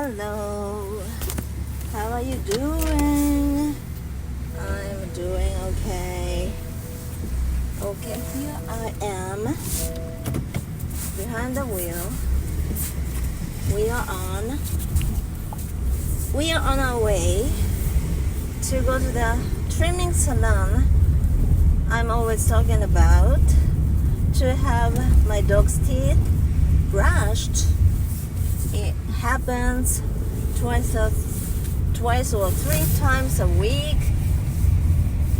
Hello, how are you doing? I'm doing okay. Okay, here I am behind the wheel. We are on our way to go to the trimming salon I'm always talking about, to have my dog's teeth brushed. It happens twice or three times a week.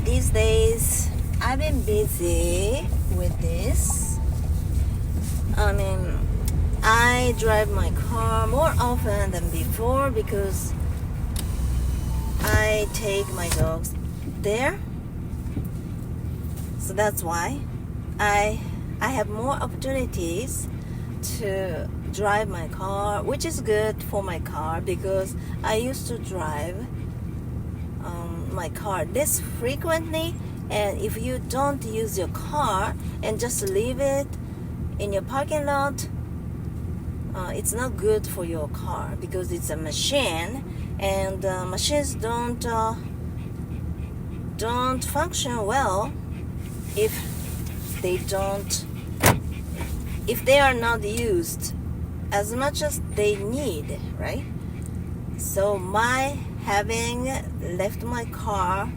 These days I've been busy with this. I drive my car more often than before because I take my dogs there. So that's why I have more opportunities to drive my car, which is good for my car because I used to drive my car this frequently, and if you don't use your car and just leave it in your parking lot, it's not good for your car because it's a machine, and machines don't function well if they are not used as much as they need, right? So my having left my car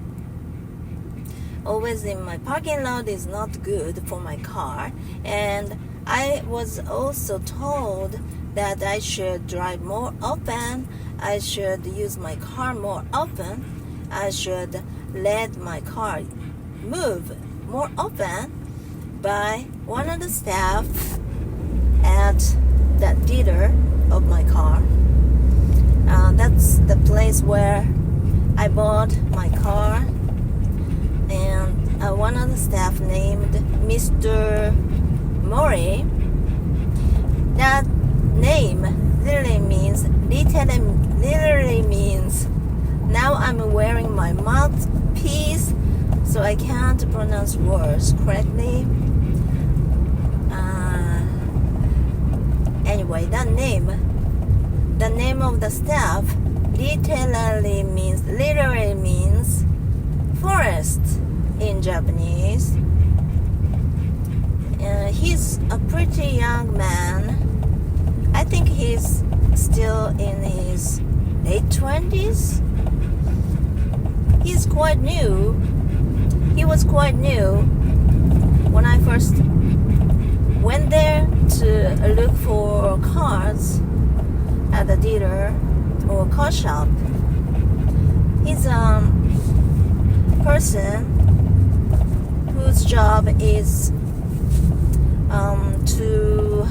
always in my parking lot is not good for my car. And I was also told that I should drive more often, I should use my car more often, I should let my car move more often by one of the staff at that dealer of my car. That's the place where I bought my car, and one of the staff named Mr. Mori. That name literally means now I'm wearing my mouthpiece, so I can't pronounce words correctly. Anyway, the name of the staff literally means forest in Japanese. He's a pretty young man. I think he's still in his late 20s. He's quite new. He was quite new when I first went there to look for cars at the dealer or car shop. He's a person whose job is to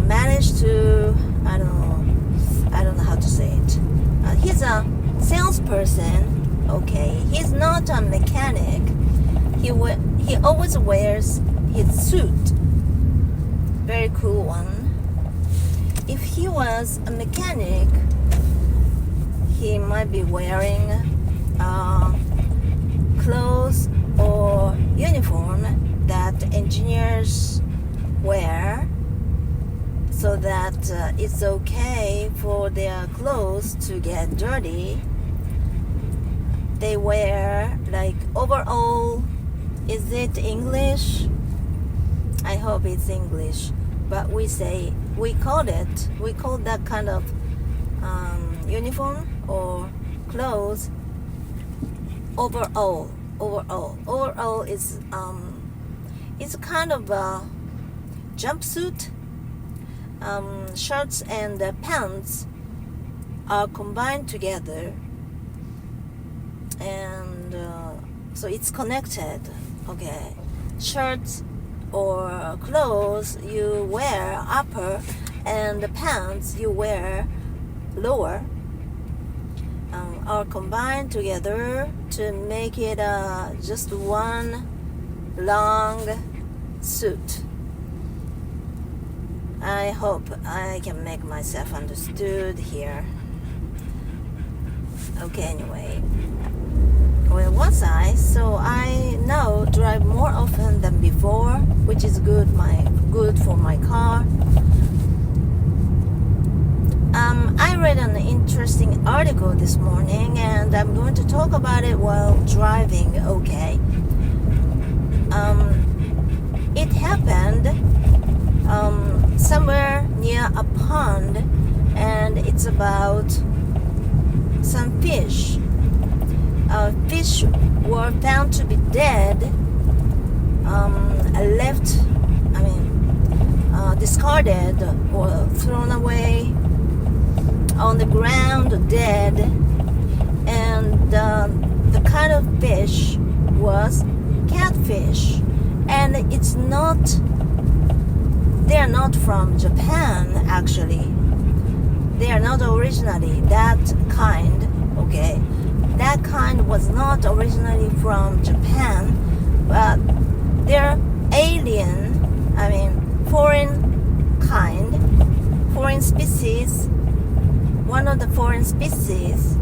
manage to I don't know how to say it. He's a salesperson. Okay, he's not a mechanic. He always wears his suit. Very cool one. If he was a mechanic, he might be wearing clothes or uniform that engineers wear, so that it's okay for their clothes to get dirty. They wear like overall. Is it English? I hope it's English, but we call that kind of uniform or clothes overall. Overall is it's kind of a jumpsuit. Shirts and pants are combined together, and so it's connected. Okay, shirts or clothes you wear upper, and the pants you wear lower are combined together to make it just one long suit. I hope I can make myself understood here. Okay, anyway, where was I? So I now drive more often than before, which is good for my car. an interesting article this morning, and I'm going to talk about it while driving, okay? It happened somewhere near a pond, and it's about some fish. Fish were found to be dead, discarded or thrown away on the ground, dead. And the kind of fish was catfish. And they are not from Japan, actually. They are not originally that kind, okay? That kind was not originally from Japan, but they're foreign species, one of the foreign species.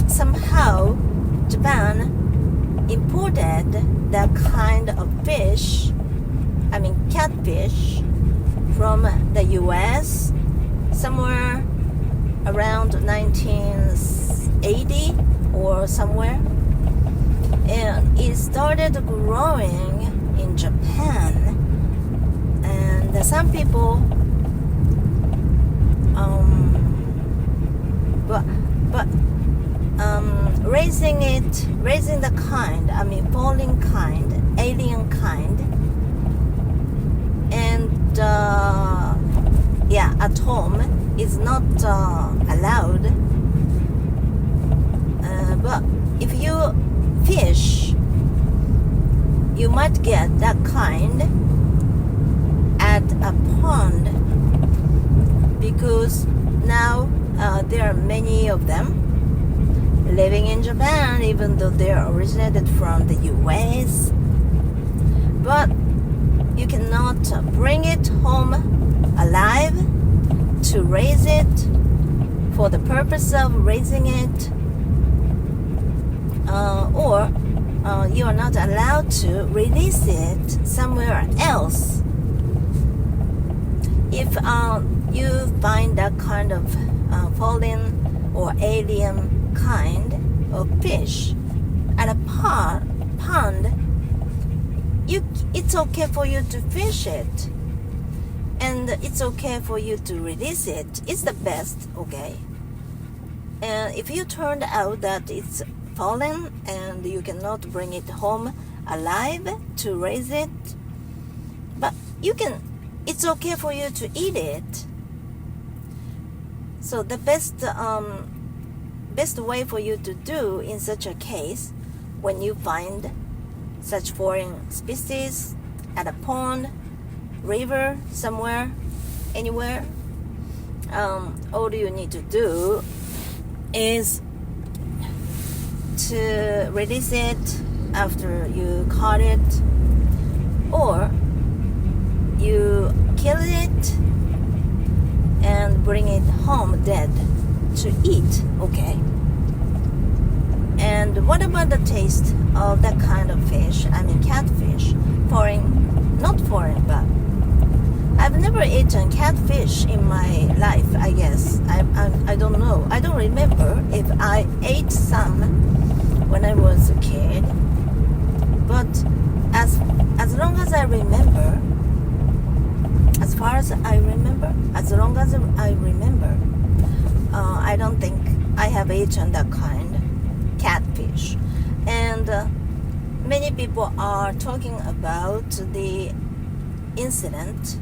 Somehow Japan imported that kind of fish, catfish, from the US somewhere around 1980 or somewhere, and it started growing in Japan. And some people raising the kind, falling kind, alien kind, and at home is not allowed. But if you fish, you might get that kind at a pond, because now there are many of them living in Japan, even though they are originated from the US. But you cannot bring it home alive to raise it for the purpose of raising it, or you are not allowed to release it somewhere else. If you find that kind of fallen or alien kind of fish at a pond, it's okay for you to fish it, and it's okay for you to release it. It's the best, okay? And if you turned out that it's fallen and you cannot bring it home alive to raise it, but it's okay for you to eat it. So the best way for you to do in such a case, when you find such foreign species at a pond, river, somewhere, anywhere, all you need to do is to release it after you caught it, or you kill it and bring it home dead to eat, okay? And what about the taste of that kind of fish? Catfish. Not foreign, but I've never eaten catfish in my life, I guess. I don't know. I don't remember if I ate some when I was a kid. But as long as I remember, I don't think I have eaten that kind, catfish. And many people are talking about the incident.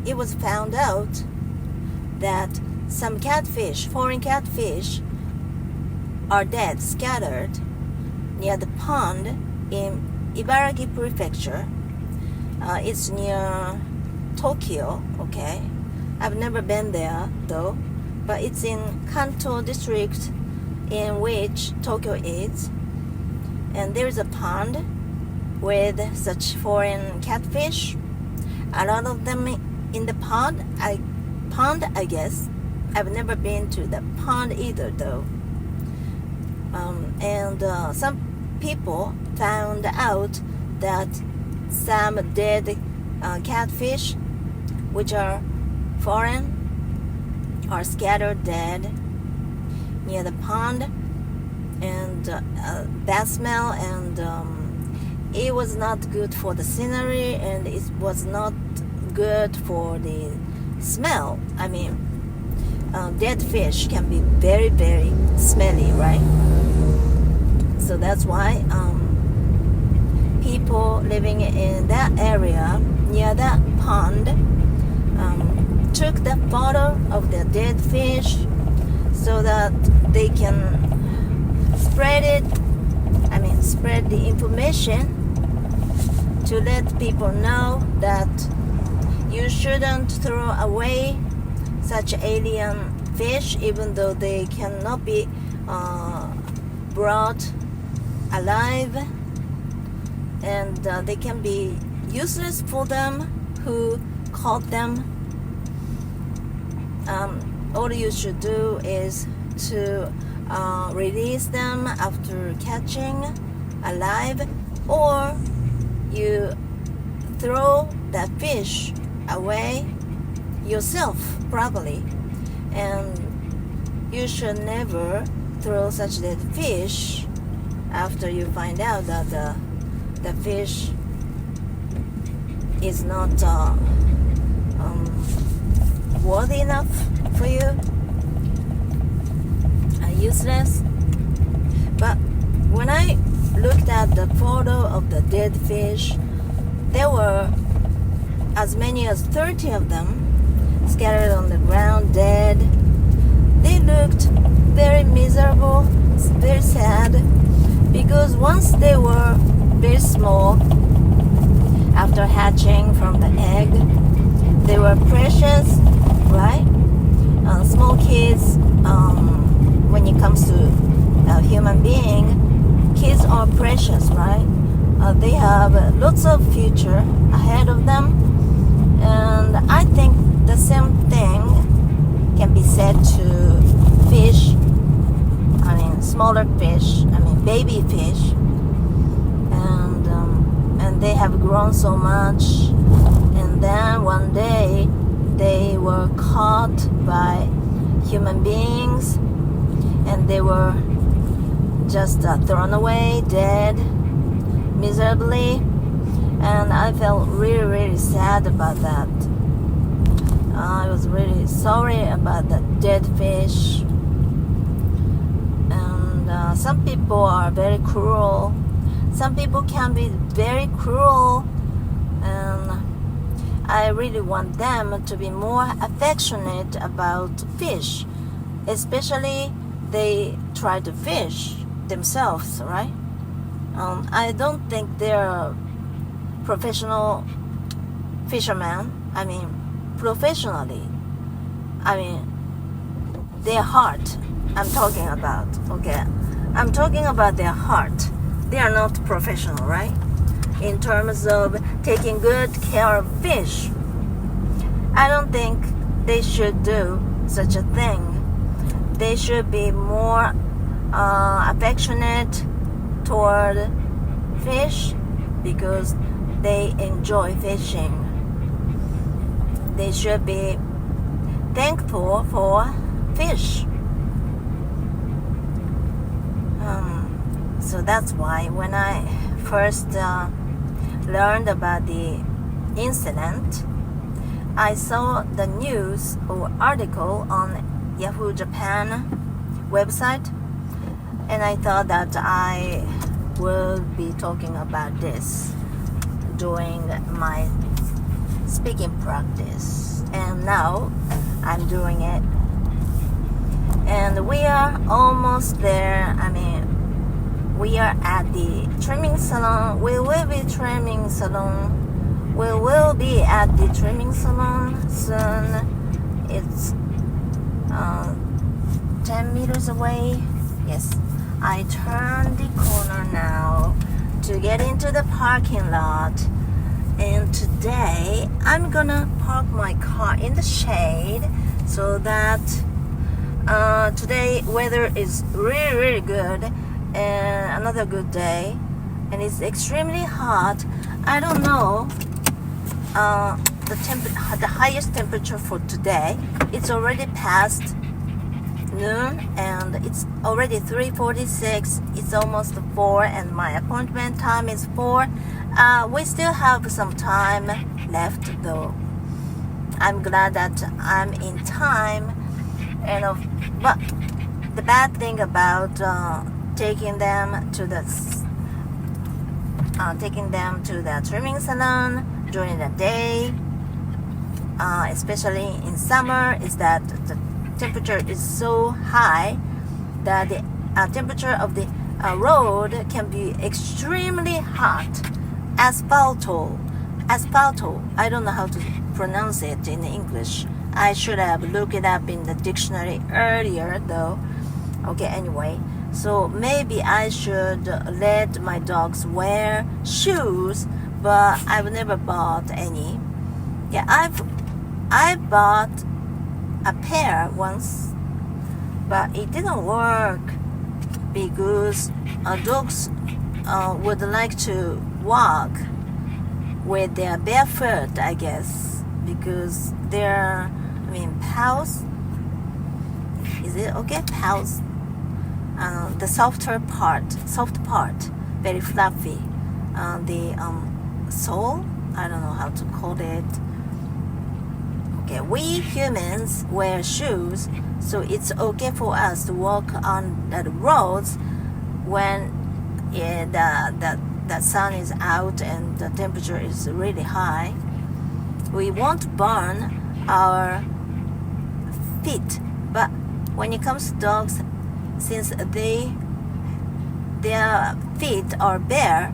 It was found out that some foreign catfish, are dead, scattered near the pond in Ibaraki Prefecture. It's near Tokyo, okay? I've never been there though, but it's in Kanto district in which Tokyo is. And there's a pond with such foreign catfish. A lot of them in the pond, I guess. I've never been to the pond either though. And some people found out that some dead catfish, which are foreign, are scattered dead near the pond, and bad smell, and it was not good for the scenery, and it was not good for the smell. I mean, dead fish can be very, very smelly, right? So that's why people living in that area near that pond took the photo of the dead fish so that they can spread the information to let people know that you shouldn't throw away such alien fish, even though they cannot be brought alive, and they can be useless for them who caught them. All you should do is to release them after catching alive, or you throw that fish away yourself properly. And you should never throw such dead fish after you find out that the fish is not worthy enough for you, useless. But when I looked at the photo of the dead fish, there were as many as 30 of them scattered on the ground, dead. They looked very miserable, very sad, because once they were very small, after hatching from the egg, they were precious, right? Small kids, when it comes to a human being, kids are precious, right? They have lots of future ahead of them, and I think the same thing can be said to fish. I mean, smaller fish. I mean, baby fish, and they have grown so much, and then one day they were caught by human beings, and they were just thrown away, dead, miserably, and I felt really, really sad about that. I was really sorry about the dead fish, and some people are very cruel. Some people can be very cruel, and I really want them to be more affectionate about fish, especially they try to fish themselves, right? I don't think they're professional fishermen. I mean, professionally. I mean, their heart I'm talking about, okay? I'm talking about their heart. They are not professional, right? In terms of taking good care of fish. I don't think they should do such a thing. They should be more affectionate toward fish because they enjoy fishing. They should be thankful for fish. So that's why when I first learned about the incident, I saw the news or article on Yahoo Japan website, and I thought that I will be talking about this during my speaking practice, and now I'm doing it, and we are almost there. I mean, we are at the trimming salon. We will be trimming salon. We will be at the trimming salon soon. It's 10 meters away. Yes, I turn the corner now to get into the parking lot. And today I'm gonna park my car in the shade so that today weather is really, really good, and another good day, and it's extremely hot. I don't know the highest temperature for today. It's already past noon and it's already 3:46. It's almost 4 and my appointment time is 4. We still have some time left though. I'm glad that I'm in time, and but the bad thing about taking them to the trimming salon during the day, especially in summer, is that the temperature is so high that the temperature of the road can be extremely hot. Asphalto. I don't know how to pronounce it in English. I should have looked it up in the dictionary earlier though. Okay, anyway, so maybe I should let my dogs wear shoes, but I've never bought any. Yeah, I bought a pair once, but it didn't work because dogs would like to walk with their bare foot, I guess, because paws. Is it okay? Paws. The soft part, very fluffy. The sole, I don't know how to call it. Okay, we humans wear shoes, so it's okay for us to walk on the roads when the sun is out and the temperature is really high. We won't burn our feet, but when it comes to dogs, since their feet are bare,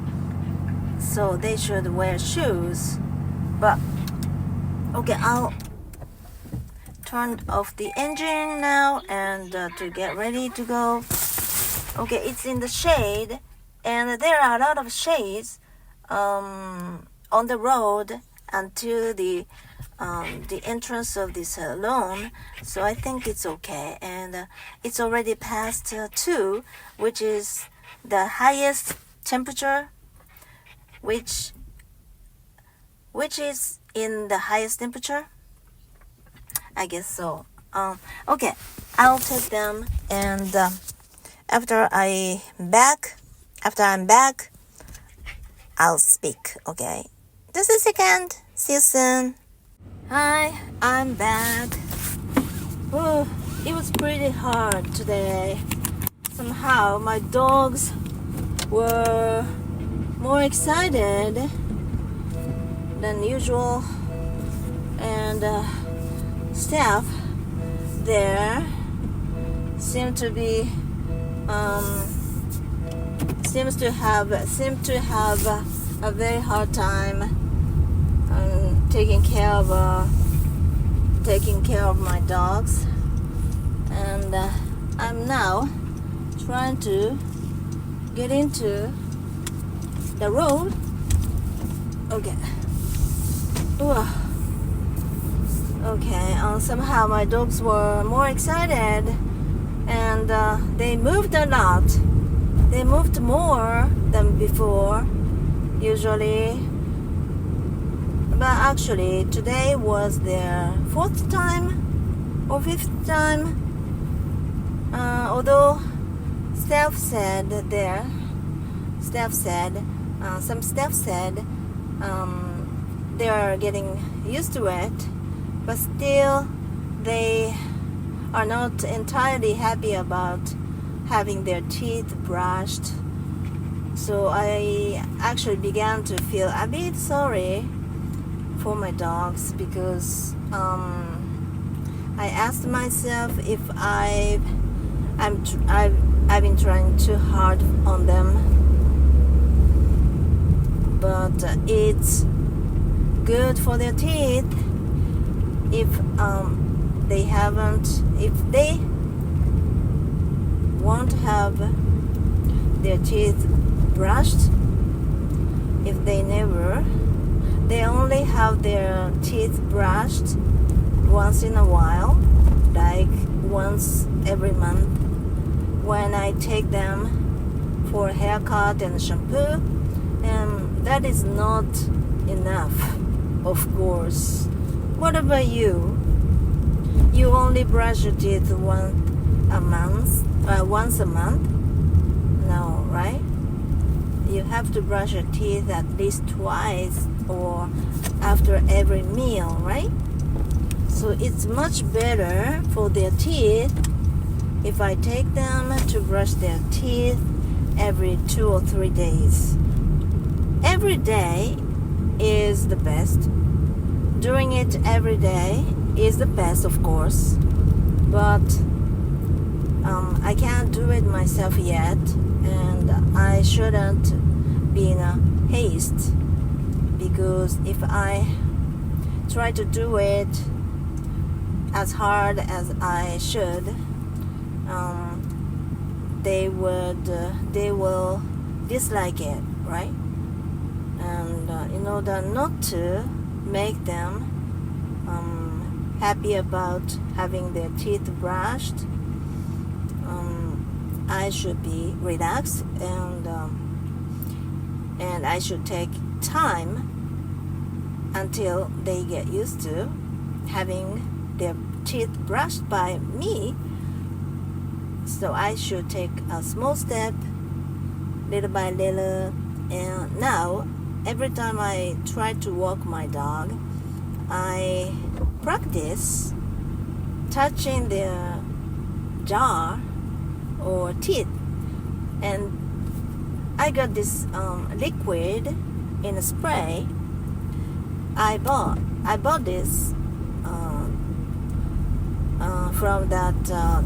so they should wear shoes. But okay, I'll turn off the engine now and to get ready to go. Okay, it's in the shade, and there are a lot of shades on the road until the entrance of the salon, so I think it's okay. And it's already past 2, which is the highest temperature, which is in the highest temperature, I guess so. Okay, I'll take them, and after I'm back, I'll speak. Okay, just a second. See you soon. Hi, I'm back. Oh, it was pretty hard today. Somehow my dogs were more excited than usual, and staff there seem to have a very hard time taking care of my dogs, and I'm now trying to get into the road. Okay. Ooh. Okay. Somehow my dogs were more excited, and they moved a lot. They moved more than before, usually. But actually, today was their 4th time or 5th time. Although some staff said they are getting used to it, but still they are not entirely happy about having their teeth brushed. So I actually began to feel a bit sorry for my dogs, because I asked myself if I've been trying too hard on them, but it's good for their teeth if they won't have their teeth brushed, if they only have their teeth brushed once in a while, like once every month, when I take them for a haircut and shampoo, and that is not enough. of course. What about you? You only brush your teeth once a month? No, right? You have to brush your teeth at least twice or after every meal, right? So it's much better for their teeth if I take them to brush their teeth every 2 or 3 days. Every day is the best. Doing it every day is the best, of course, but I can't do it myself yet, and I shouldn't be in a haste, because if I try to do it as hard as I should, they will dislike it, right? And in order not to make them happy about having their teeth brushed, I should be relaxed, and I should take time until they get used to having their teeth brushed by me. So I should take a small step, little by little. And now, every time I try to walk my dog, I practice touching their jaw or teeth. And I got this liquid in a spray. I bought this from that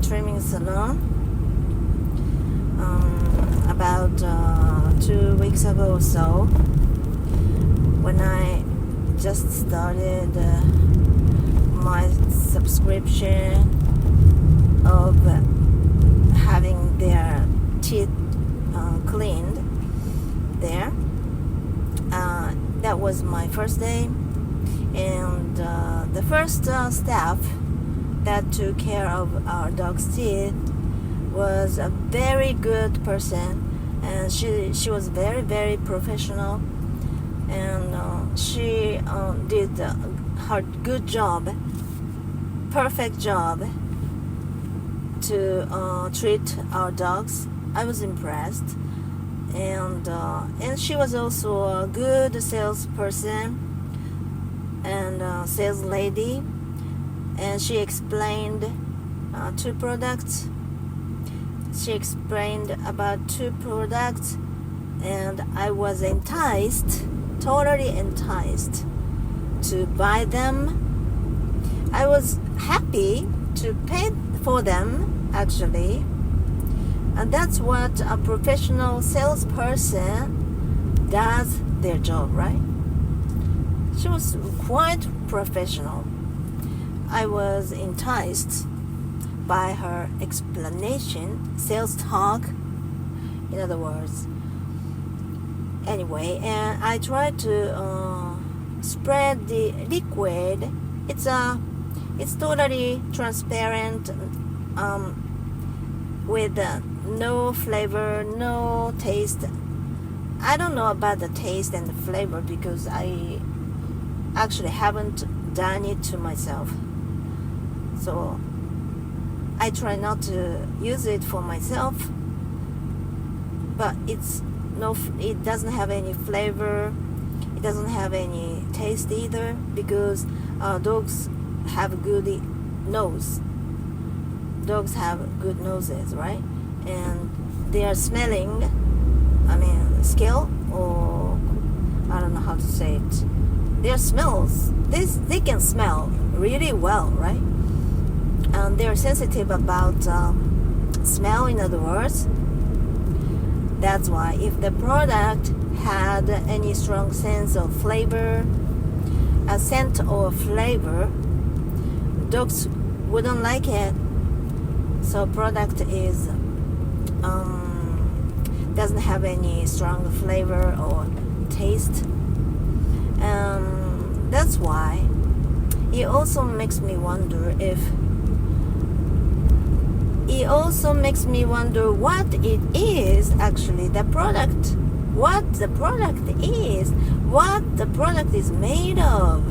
trimming salon about 2 weeks ago or so, when I just started my subscription of having their teeth cleaned there. That was my first day, and the first staff that took care of our dog's teeth was a very good person, and she was very, very professional, and she did her good job, perfect job to treat our dogs. I was impressed, and she was also a good salesperson and sales lady, and she explained two products. She explained about 2 products, and I was totally enticed to buy them. I was happy to pay for them, actually. And that's what a professional salesperson does their job, right? She was quite professional. I was enticed by her explanation, sales talk, in other words. Anyway, and I tried to spread the liquid. It's totally transparent, with no flavor, no taste. I don't know about the taste and the flavor because I actually haven't done it to myself. So I try not to use it for myself, but it doesn't have any flavor. It doesn't have any taste either, because dogs have a good nose. Dogs have good noses, right? And they are smelling, skill, or I don't know how to say it. Their smells, they can smell really well, right? And they're sensitive about smell, in other words. That's why if the product had any strong sense of flavor, a scent or flavor, dogs wouldn't like it. So product is doesn't have any strong flavor or taste. That's why it also makes me wonder what it is actually, what the product is, what the product is made of.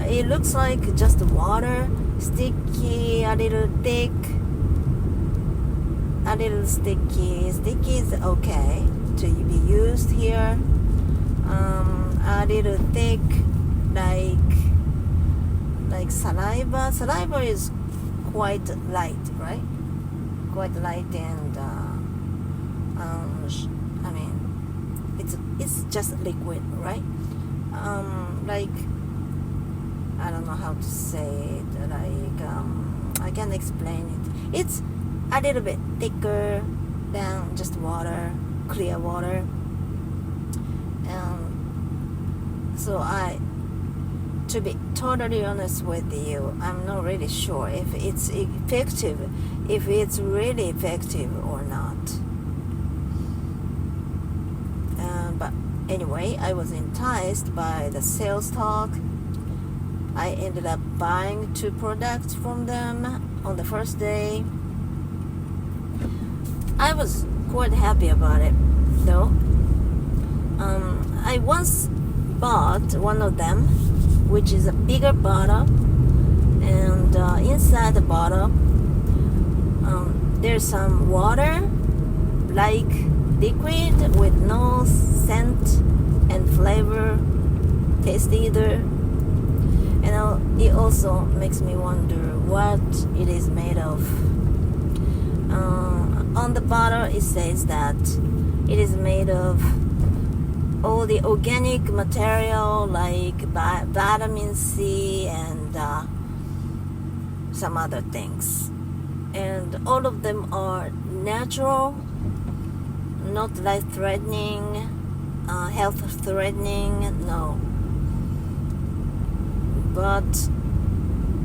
It looks like just water, sticky, a little thick, a little sticky. Sticky is okay to be used here. A little thick, like saliva. Saliva is quite light, right? Quite light, and I mean, it's just liquid, right? Like, I don't know how to say it. Like, I can't explain it. It's a little bit thicker than just water, clear water. So to be totally honest with you, I'm not really sure if it's effective, if it's really effective or not. But anyway, I was enticed by the sales talk. I ended up buying 2 products from them on the first day. I was quite happy about it, though. I once bought one of them, which is a bigger bottle, and inside the bottle there's some water, like liquid with no scent and flavor, taste either. And it also makes me wonder what it is made of. On the bottle it says that it is made of all the organic material like vitamin C and some other things, and all of them are natural, not life-threatening, health-threatening, no. But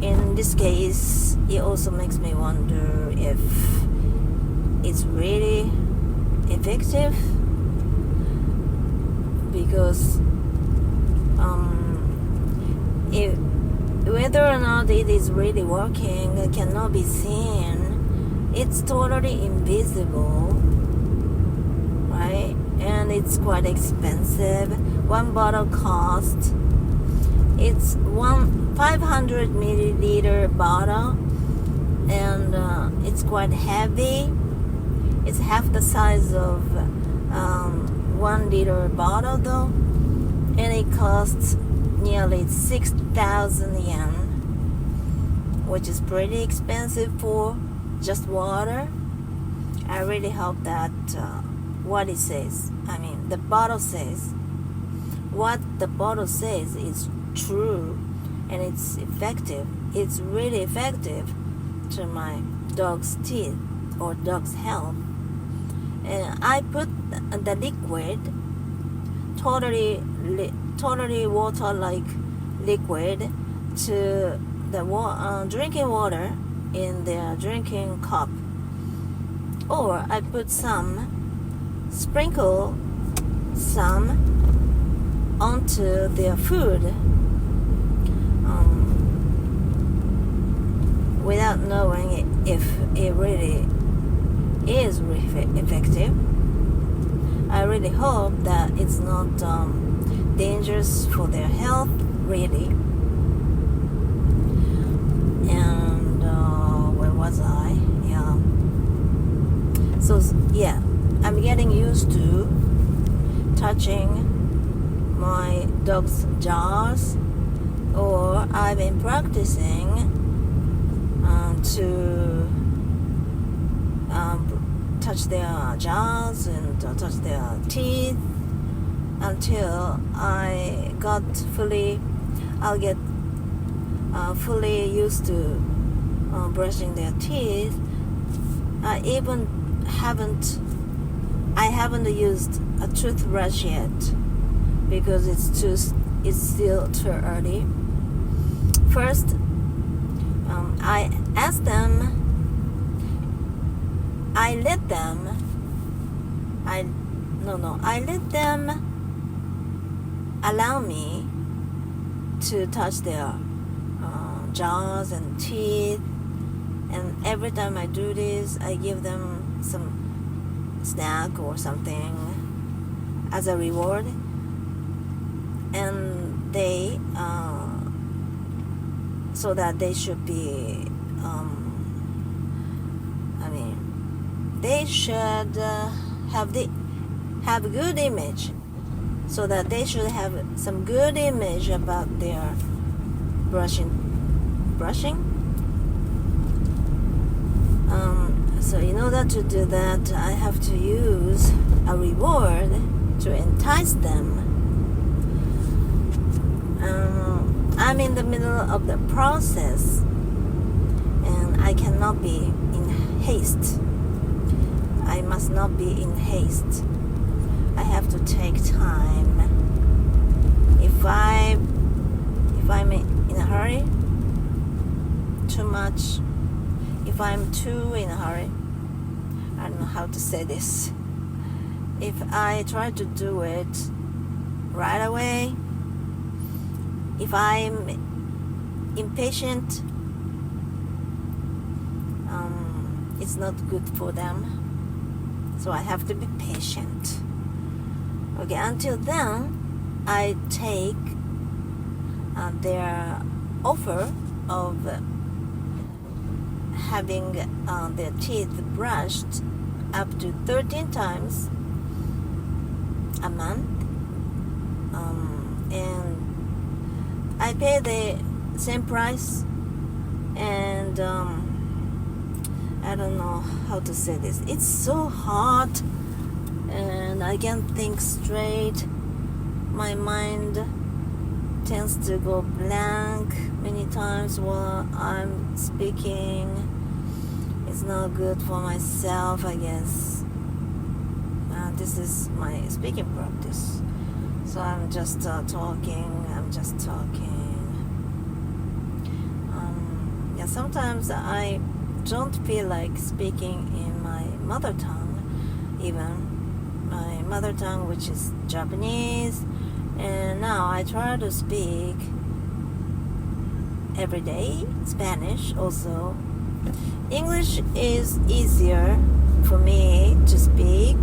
in this case, it also makes me wonder if it's really effective, because whether or not it is really working cannot be seen. It's totally invisible, right? And it's quite expensive. One bottle costs, it's 500 milliliter bottle, and it's quite heavy. It's half the size of 1 liter bottle though, and it costs nearly 6,000 yen, which is pretty expensive for just water. I really hope that what it says, I mean the bottle says, what the bottle says is true, and it's effective. It's really effective to my dog's teeth or dog's health. And I put the liquid, totally water-like liquid, to the drinking water in their drinking cup, or I put sprinkle some onto their food, without knowing if it really is effective. I really hope that it's not dangerous for their health, really. And where was I? Yeah. So yeah, I'm getting used to touching my dog's jaws, or I've been practicing to touch their jaws and touch their teeth until I'll get fully used to brushing their teeth. I haven't used a toothbrush yet because it's still too early. First, I let them allow me to touch their jaws and teeth, and every time I do this, I give them some snack or something. as a reward, and they so that they should be they should have a good image, so that they should have some good image about their brushing. So in order to do that, I have to use a reward to entice them. I'm in the middle of the process, and I cannot be in haste. I must not be in haste. I have to take time. If I'm in a hurry, too much. If I'm too in a hurry, I don't know how to say this. If I try to do it right away, if I'm impatient, it's not good for them. So I have to be patient. Okay, until then, I take their offer of having their teeth brushed up to 13 times a month, and I pay the same price, and I don't know how to say this. It's so hot, and I can't think straight. My mind tends to go blank many times while I'm speaking. It's not good for myself, I guess. This is my speaking practice. So I'm just talking. Sometimes I don't feel like speaking in my mother tongue, even my mother tongue, which is Japanese. And now I try to speak every day, Spanish also. English is easier for me to speak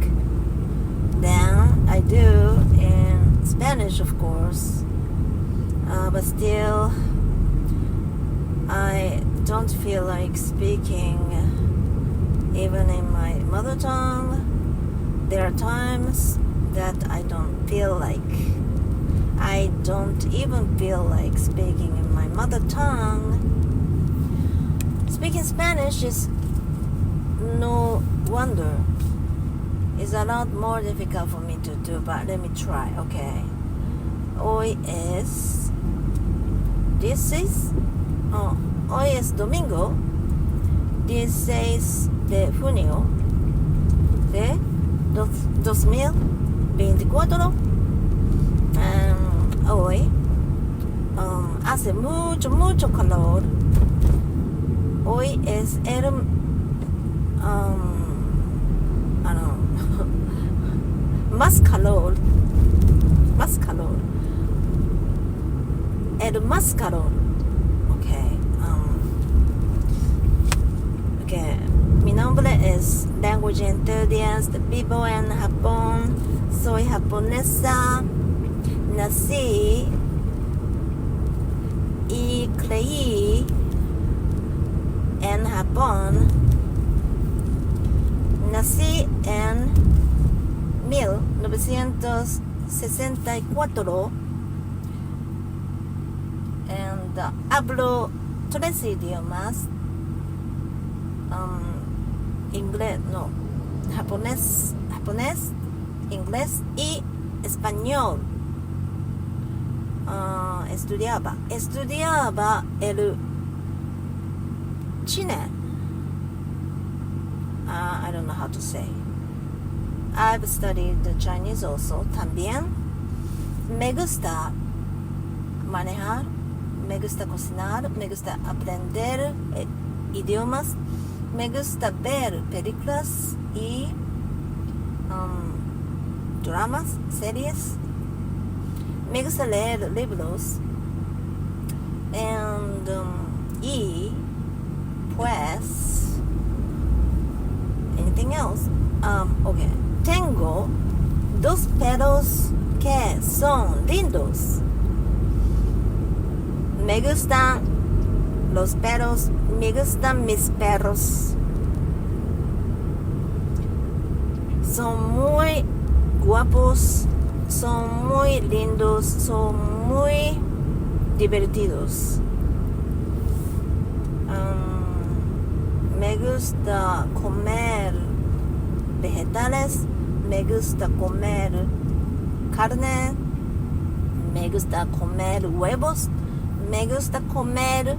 than I do in Spanish, of course. But still, I don't feel like speaking even in my mother tongue. There are times that I don't even feel like speaking in my mother tongue. Speaking Spanish is no wonder. It's a lot more difficult for me to do, but let me try, okay? Hoy es 16 de junio de 2024. Hoy hace mucho calor. Hoy es el más calor. El más calor. Okay. Mi nombre es Language-Enthusiast. Vivo en Japón. Soy japonesa. Nací y creí en Japón. Nací en 1964 and hablo 3 idiomas. Japonés, inglés y español. Estudiaba el chine. I don't know how to say. I've studied the Chinese also. También me gusta manejar, me gusta cocinar, me gusta aprender idiomas, me gusta ver películas y dramas, series. Me gusta leer libros. And y pues anything else? Okay. Tengo dos perros que son lindos. Me gustan los perros, me gustan mis perros. Son muy guapos, son muy lindos, son muy divertidos. Me gusta comer vegetales, me gusta comer carne, me gusta comer huevos, me gusta comer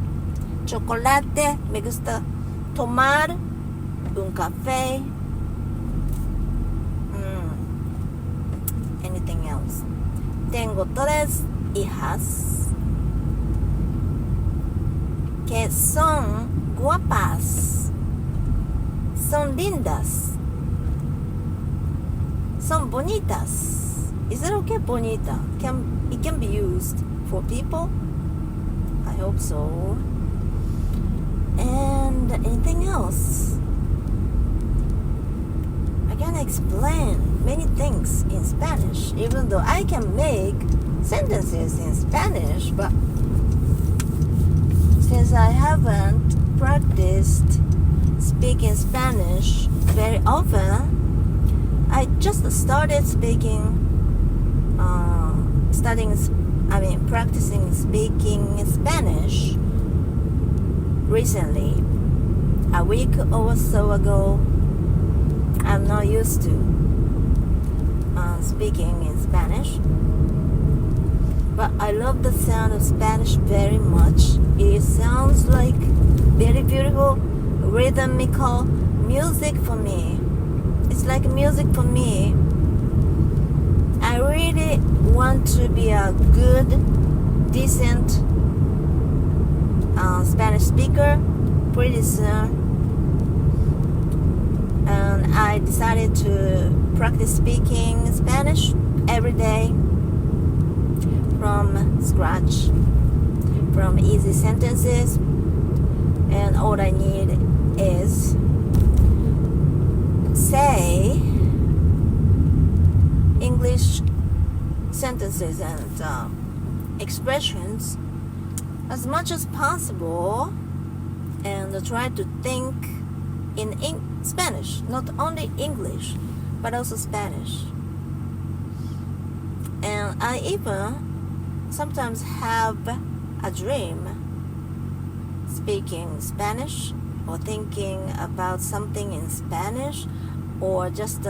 chocolate, me gusta tomar un café. Anything else? Tengo 3 hijas que son guapas, son lindas, son bonitas. Is it okay, bonita? It can be used for people? I hope so. And anything else? I can explain many things in Spanish, even though I can make sentences in Spanish, but since I haven't practiced speaking Spanish very often, I just started practicing speaking Spanish recently. A week or so ago. I'm not used to speaking in Spanish, but I love the sound of Spanish very much. It sounds like very beautiful rhythmical music for me. It's like music for me. I really want to be a good, decent Spanish speaker pretty soon. And I decided to practice speaking Spanish every day from scratch, from easy sentences, and all I need is say English sentences and expressions as much as possible, and try to think in Spanish, not only English, but also Spanish. And I even sometimes have a dream speaking Spanish or thinking about something in Spanish, or just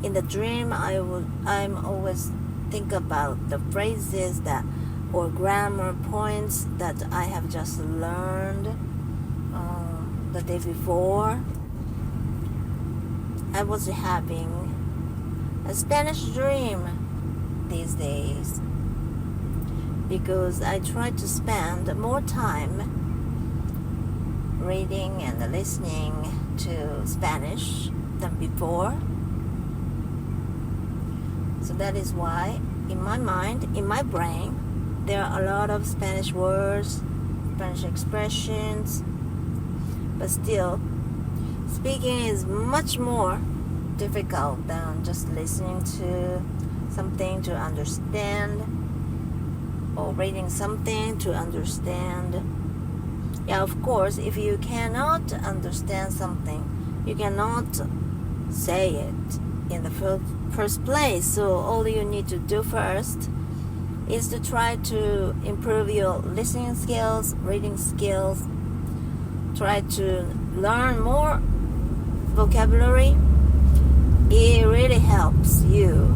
in the dream I'm always think about the phrases that or grammar points that I have just learned the day before. I was having a Spanish dream these days because I try to spend more time reading and listening to Spanish than before. So that is why in my mind, in my brain, there are a lot of Spanish words, Spanish expressions, but still, speaking is much more difficult than just listening to something to understand, or reading something to understand. Yeah, of course, if you cannot understand something, you cannot say it in the first place. So all you need to do first is to try to improve your listening skills, reading skills, try to learn more vocabulary. It really helps you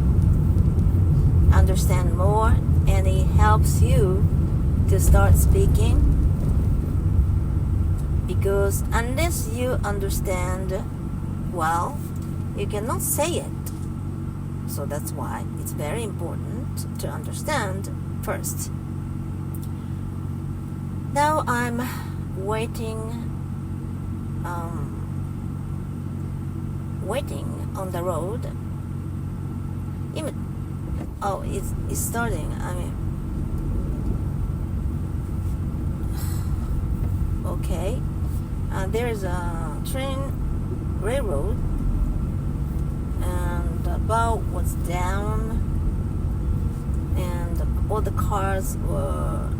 understand more, and it helps you to start speaking, because unless you understand well, you cannot say it. So that's why it's very important to understand first. Now I'm waiting on the road. It's starting. Okay. There is a railroad, and the boat was down, and all the cars were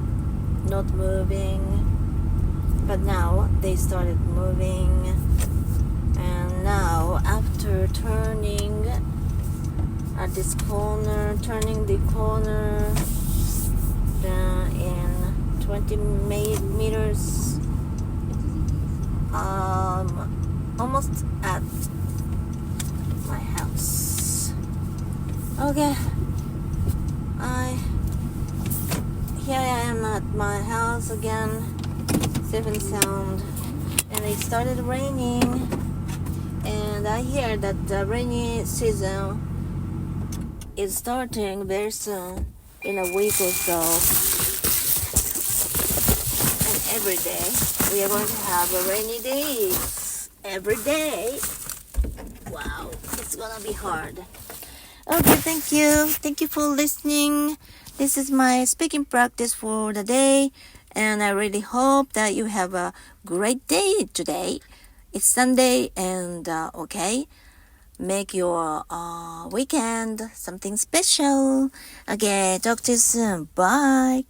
not moving. But now they started moving, and now after turning at this corner, turning the corner in 20 meters, almost at my house. Okay, here I am at my house again, safe and sound, and it started raining, and I hear that the rainy season is starting very soon, in a week or so, and every day we are going to have a rainy days every day. Wow, it's gonna be hard. Okay, thank you for listening. This is my speaking practice for the day, and I really hope that you have a great day today. It's Sunday, and okay, make your weekend something special. Okay, talk to you soon. Bye.